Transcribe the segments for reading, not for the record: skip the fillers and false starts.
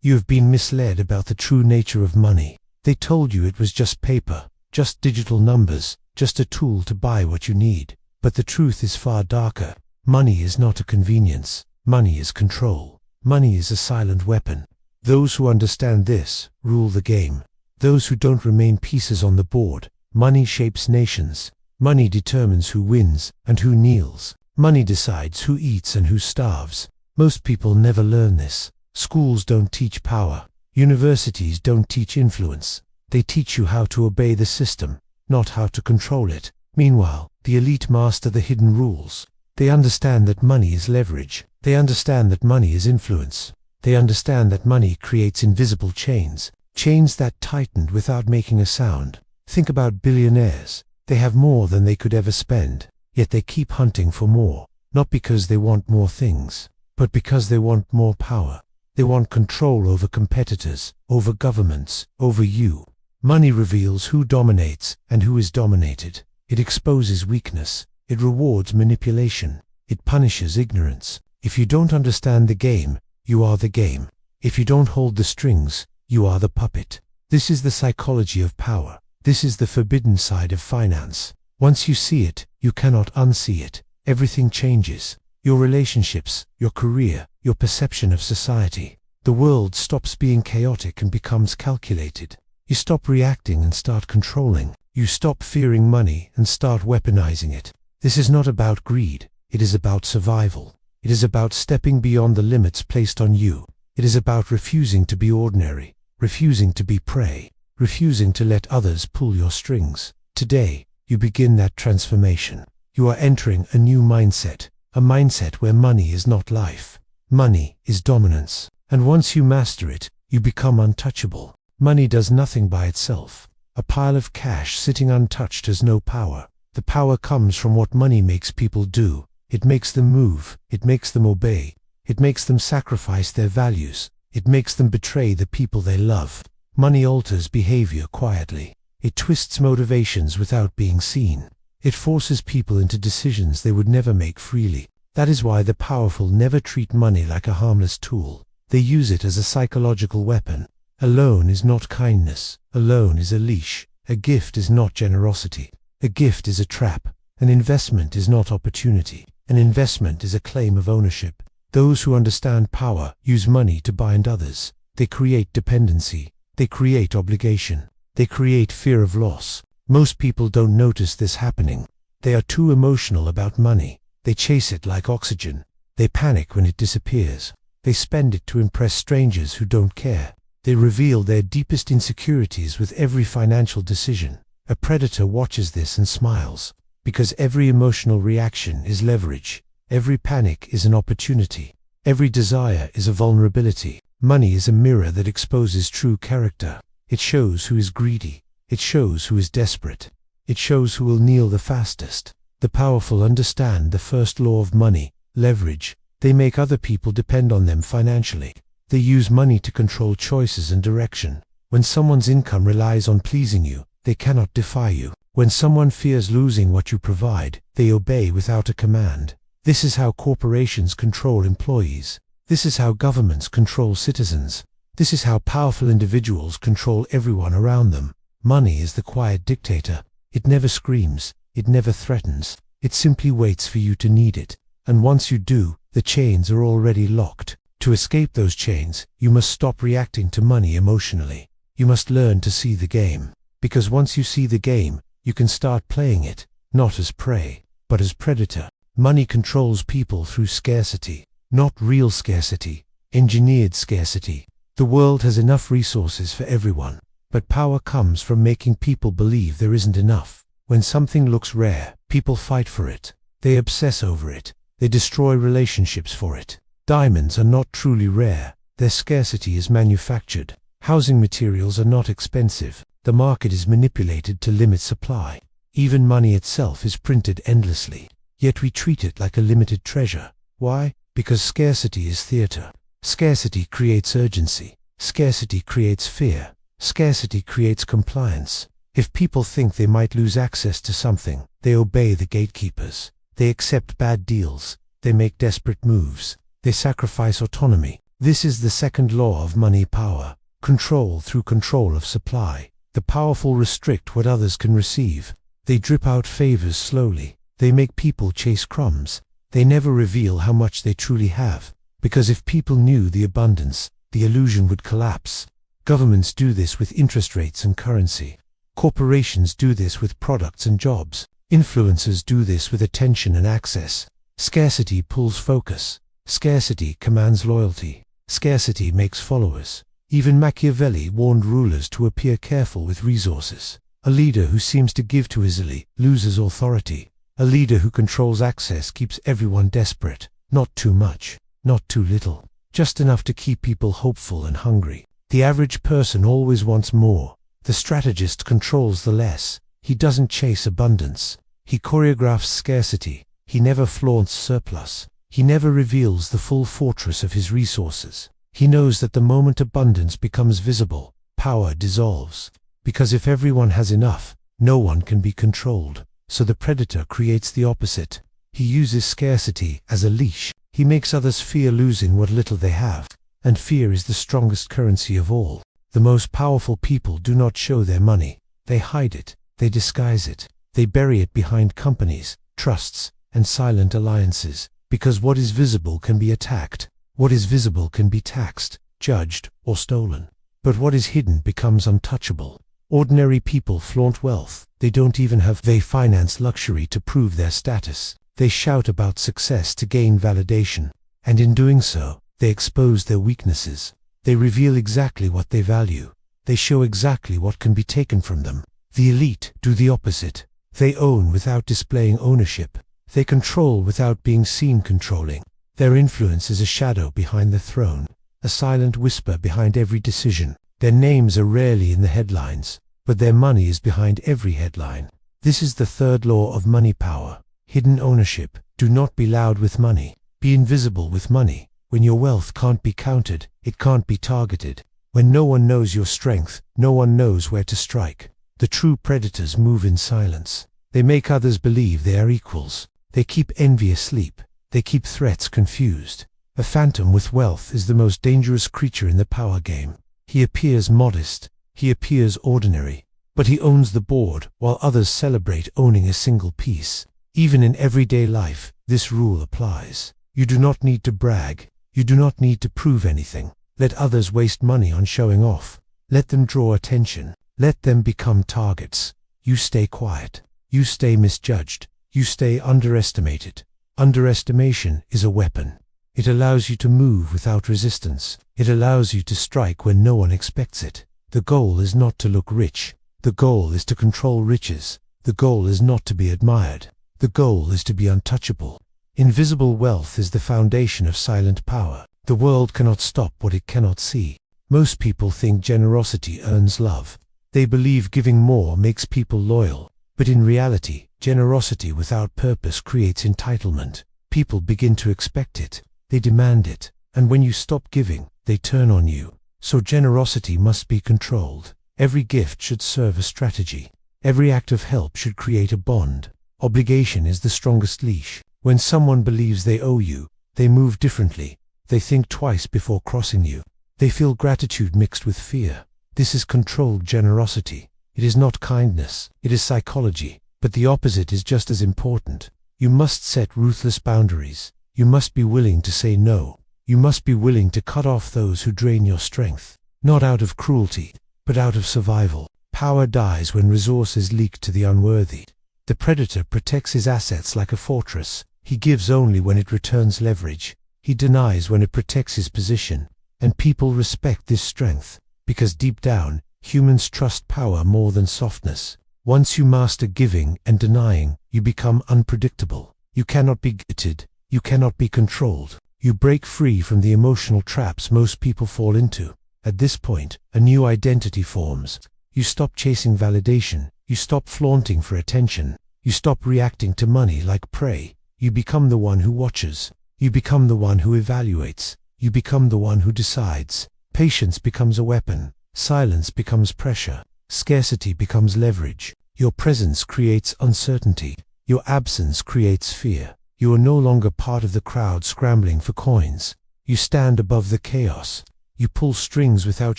You have been misled about the true nature of money. They told you it was just paper, just digital numbers, just a tool to buy what you need. But the truth is far darker. Money is not a convenience. Money is control. Money is a silent weapon. Those who understand this rule the game. Those who don't remain pieces on the board. Money shapes nations. Money determines who wins and who kneels. Money decides who eats and who starves. Most people never learn this. Schools don't teach power. Universities don't teach influence. They teach you how to obey the system, not how to control it. Meanwhile, the elite master the hidden rules. They understand that money is leverage. They understand that money is influence. They understand that money creates invisible chains, chains that tighten without making a sound. Think about billionaires. They have more than they could ever spend, yet they keep hunting for more, not because they want more things, but because they want more power. They want control over competitors, over governments, over you. Money reveals who dominates and who is dominated. It exposes weakness. It rewards manipulation. It punishes ignorance. If you don't understand the game, you are the game. If you don't hold the strings, you are the puppet. This is the psychology of power. This is the forbidden side of finance. Once you see it, you cannot unsee it. Everything changes. Your relationships, your career, your perception of society. The world stops being chaotic and becomes calculated. You stop reacting and start controlling. You stop fearing money and start weaponizing it. This is not about greed. It is about survival. It is about stepping beyond the limits placed on you. It is about refusing to be ordinary, refusing to be prey, refusing to let others pull your strings. Today, you begin that transformation. You are entering a new mindset, a mindset where money is not life. Money is dominance. And once you master it, you become untouchable. Money does nothing by itself. A pile of cash sitting untouched has no power. The power comes from what money makes people do. It makes them move. It makes them obey. It makes them sacrifice their values. It makes them betray the people they love. Money alters behavior quietly. It twists motivations without being seen. It forces people into decisions they would never make freely. That is why the powerful never treat money like a harmless tool. They use it as a psychological weapon. A loan is not kindness. A loan is a leash. A gift is not generosity. A gift is a trap. An investment is not opportunity. An investment is a claim of ownership. Those who understand power use money to bind others. They create dependency. They create obligation. They create fear of loss. Most people don't notice this happening. They are too emotional about money. They chase it like oxygen. They panic when it disappears. They spend it to impress strangers who don't care. They reveal their deepest insecurities with every financial decision. A predator watches this and smiles, because every emotional reaction is leverage. Every panic is an opportunity. Every desire is a vulnerability. Money is a mirror that exposes true character. It shows who is greedy. It shows who is desperate. It shows who will kneel the fastest. The powerful understand the first law of money, leverage. They make other people depend on them financially. They use money to control choices and direction. When someone's income relies on pleasing you, they cannot defy you. When someone fears losing what you provide, they obey without a command. This is how corporations control employees. This is how governments control citizens. This is how powerful individuals control everyone around them. Money is the quiet dictator. It never screams. It never threatens. It simply waits for you to need it. And once you do, the chains are already locked. To escape those chains, you must stop reacting to money emotionally. You must learn to see the game. Because once you see the game, you can start playing it, not as prey, but as predator. Money controls people through scarcity, not real scarcity, engineered scarcity. The world has enough resources for everyone, but power comes from making people believe there isn't enough. When something looks rare, people fight for it. They obsess over it. They destroy relationships for it. Diamonds are not truly rare. Their scarcity is manufactured. Housing materials are not expensive. The market is manipulated to limit supply. Even money itself is printed endlessly. Yet we treat it like a limited treasure. Why? Because scarcity is theater. Scarcity creates urgency. Scarcity creates fear. Scarcity creates compliance. If people think they might lose access to something, they obey the gatekeepers. They accept bad deals. They make desperate moves. They sacrifice autonomy. This is the second law of money power. Control through control of supply. The powerful restrict what others can receive. They drip out favors slowly. They make people chase crumbs. They never reveal how much they truly have. Because if people knew the abundance, the illusion would collapse. Governments do this with interest rates and currency. Corporations do this with products and jobs. Influencers do this with attention and access. Scarcity pulls focus. Scarcity commands loyalty. Scarcity makes followers. Even Machiavelli warned rulers to appear careful with resources. A leader who seems to give too easily loses authority. A leader who controls access keeps everyone desperate. Not too much, not too little. Just enough to keep people hopeful and hungry. The average person always wants more. The strategist controls the less. He doesn't chase abundance. He choreographs scarcity. He never flaunts surplus. He never reveals the full fortress of his resources. He knows that the moment abundance becomes visible, power dissolves. Because if everyone has enough, no one can be controlled. So the predator creates the opposite. He uses scarcity as a leash. He makes others fear losing what little they have. And fear is the strongest currency of all. The most powerful people do not show their money. They hide it. They disguise it. They bury it behind companies, trusts, and silent alliances. Because what is visible can be attacked. What is visible can be taxed, judged, or stolen. But what is hidden becomes untouchable. Ordinary people flaunt wealth. They don't even have they finance luxury to prove their status. They shout about success to gain validation. And in doing so, they expose their weaknesses. They reveal exactly what they value. They show exactly what can be taken from them. The elite do the opposite. They own without displaying ownership. They control without being seen controlling. Their influence is a shadow behind the throne, a silent whisper behind every decision. Their names are rarely in the headlines, but their money is behind every headline. This is the third law of money power. Hidden ownership. Do not be loud with money. Be invisible with money. When your wealth can't be counted, it can't be targeted. When no one knows your strength, no one knows where to strike. The true predators move in silence. They make others believe they are equals. They keep envy asleep. They keep threats confused. A phantom with wealth is the most dangerous creature in the power game. He appears modest. He appears ordinary. But he owns the board, while others celebrate owning a single piece. Even in everyday life, this rule applies. You do not need to brag. You do not need to prove anything. Let others waste money on showing off. Let them draw attention. Let them become targets. You stay quiet. You stay misjudged. You stay underestimated. Underestimation is a weapon. It allows you to move without resistance. It allows you to strike when no one expects it. The goal is not to look rich. The goal is to control riches. The goal is not to be admired. The goal is to be untouchable. Invisible wealth is the foundation of silent power. The world cannot stop what it cannot see. Most people think generosity earns love. They believe giving more makes people loyal. But in reality, generosity without purpose creates entitlement. People begin to expect it. They demand it. And when you stop giving, they turn on you. So generosity must be controlled. Every gift should serve a strategy. Every act of help should create a bond. Obligation is the strongest leash. When someone believes they owe you, they move differently. They think twice before crossing you. They feel gratitude mixed with fear. This is controlled generosity. It is not kindness. It is psychology. But the opposite is just as important. You must set ruthless boundaries. You must be willing to say no. You must be willing to cut off those who drain your strength. Not out of cruelty, but out of survival. Power dies when resources leak to the unworthy. The predator protects his assets like a fortress. He gives only when it returns leverage. He denies when it protects his position. And people respect this strength, because deep down, humans trust power more than softness. Once you master giving and denying, you become unpredictable. You cannot be guided. You cannot be controlled. You break free from the emotional traps most people fall into. At this point, a new identity forms. You stop chasing validation. You stop flaunting for attention. You stop reacting to money like prey. You become the one who watches. You become the one who evaluates. You become the one who decides. Patience becomes a weapon. Silence becomes pressure. Scarcity becomes leverage. Your presence creates uncertainty. Your absence creates fear. You are no longer part of the crowd scrambling for coins. You stand above the chaos. You pull strings without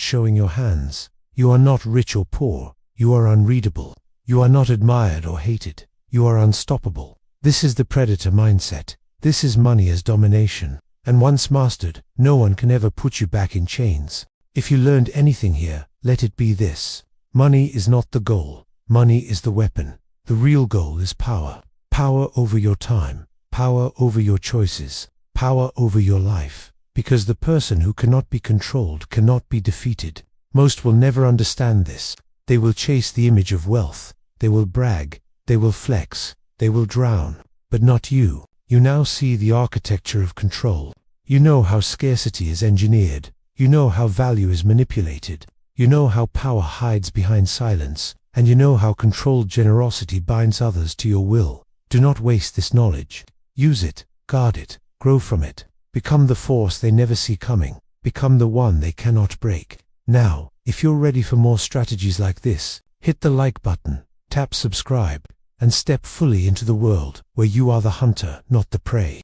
showing your hands. You are not rich or poor. You are unreadable. You are not admired or hated. You are unstoppable. This is the predator mindset. This is money as domination. And once mastered, no one can ever put you back in chains. If you learned anything here, let it be this. Money is not the goal. Money is the weapon. The real goal is power. Power over your time. Power over your choices. Power over your life. Because the person who cannot be controlled cannot be defeated. Most will never understand this. They will chase the image of wealth. They will brag. They will flex. They will drown. But not you. You now see the architecture of control. You know how scarcity is engineered. You know how value is manipulated. You know how power hides behind silence. And you know how controlled generosity binds others to your will. Do not waste this knowledge. Use it. Guard it. Grow from it. Become the force they never see coming. Become the one they cannot break. Now, if you're ready for more strategies like this, hit the like button, tap subscribe, and step fully into the world where you are the hunter, not the prey.